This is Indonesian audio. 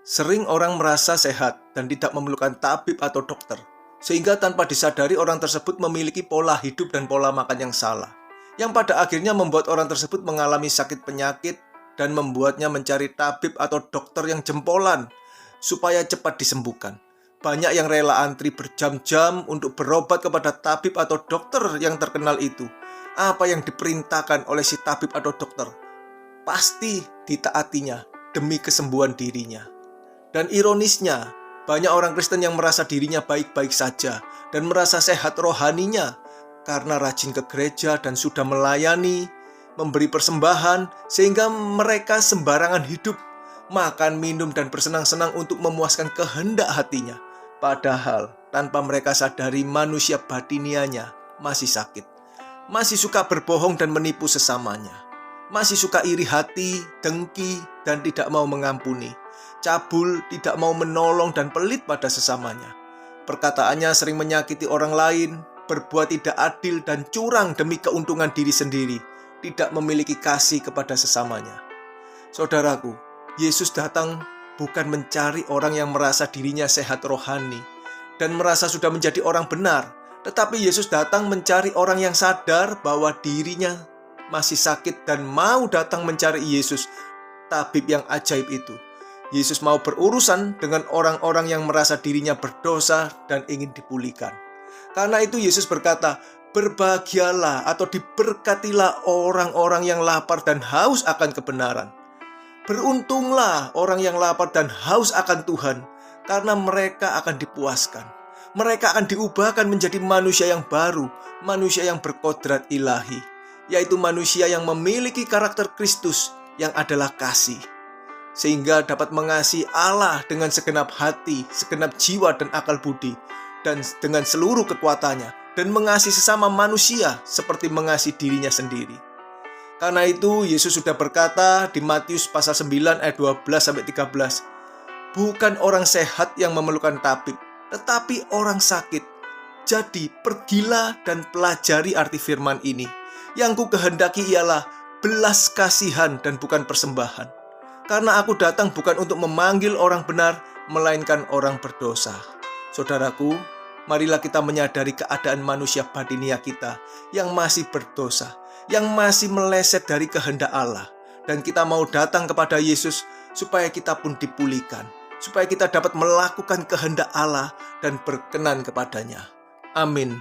Sering orang merasa sehat dan tidak memerlukan tabib atau dokter, sehingga tanpa disadari orang tersebut memiliki pola hidup dan pola makan yang salah, yang pada akhirnya membuat orang tersebut mengalami sakit penyakit dan membuatnya mencari tabib atau dokter yang jempolan supaya cepat disembuhkan. Banyak yang rela antri berjam-jam untuk berobat kepada tabib atau dokter yang terkenal itu. Apa yang diperintahkan oleh si tabib atau dokter pasti ditaatinya demi kesembuhan dirinya. Dan ironisnya, banyak orang Kristen yang merasa dirinya baik-baik saja dan merasa sehat rohaninya karena rajin ke gereja dan sudah melayani, memberi persembahan, sehingga mereka sembarangan hidup, makan, minum, dan bersenang-senang untuk memuaskan kehendak hatinya. Padahal tanpa mereka sadari manusia batinianya masih sakit, masih suka berbohong dan menipu sesamanya, masih suka iri hati, dengki, dan tidak mau mengampuni, cabul, tidak mau menolong, dan pelit pada sesamanya. Perkataannya sering menyakiti orang lain, berbuat tidak adil dan curang demi keuntungan diri sendiri, tidak memiliki kasih kepada sesamanya. Saudaraku, Yesus datang bukan mencari orang yang merasa dirinya sehat rohani dan merasa sudah menjadi orang benar, tetapi Yesus datang mencari orang yang sadar bahwa dirinya masih sakit dan mau datang mencari Yesus, tabib yang ajaib itu. Yesus mau berurusan dengan orang-orang yang merasa dirinya berdosa dan ingin dipulihkan. Karena itu Yesus berkata, "Berbahagialah atau diberkatilah orang-orang yang lapar dan haus akan kebenaran. Beruntunglah orang yang lapar dan haus akan Tuhan, karena mereka akan dipuaskan. Mereka akan diubahkan menjadi manusia yang baru, manusia yang berkodrat ilahi, yaitu manusia yang memiliki karakter Kristus yang adalah kasih, sehingga dapat mengasihi Allah dengan segenap hati, segenap jiwa dan akal budi, dan dengan seluruh kekuatannya, dan mengasihi sesama manusia seperti mengasihi dirinya sendiri." Karena itu Yesus sudah berkata di Matius pasal 9 ayat 12-13, "Bukan orang sehat yang memerlukan tabib, tetapi orang sakit. Jadi pergilah dan pelajari arti firman ini. Yang ku kehendaki ialah belas kasihan dan bukan persembahan. Karena aku datang bukan untuk memanggil orang benar, melainkan orang berdosa." Saudaraku, marilah kita menyadari keadaan manusia batinia kita yang masih berdosa, yang masih meleset dari kehendak Allah. Dan kita mau datang kepada Yesus supaya kita pun dipulihkan, supaya kita dapat melakukan kehendak Allah dan berkenan kepadanya. Amin.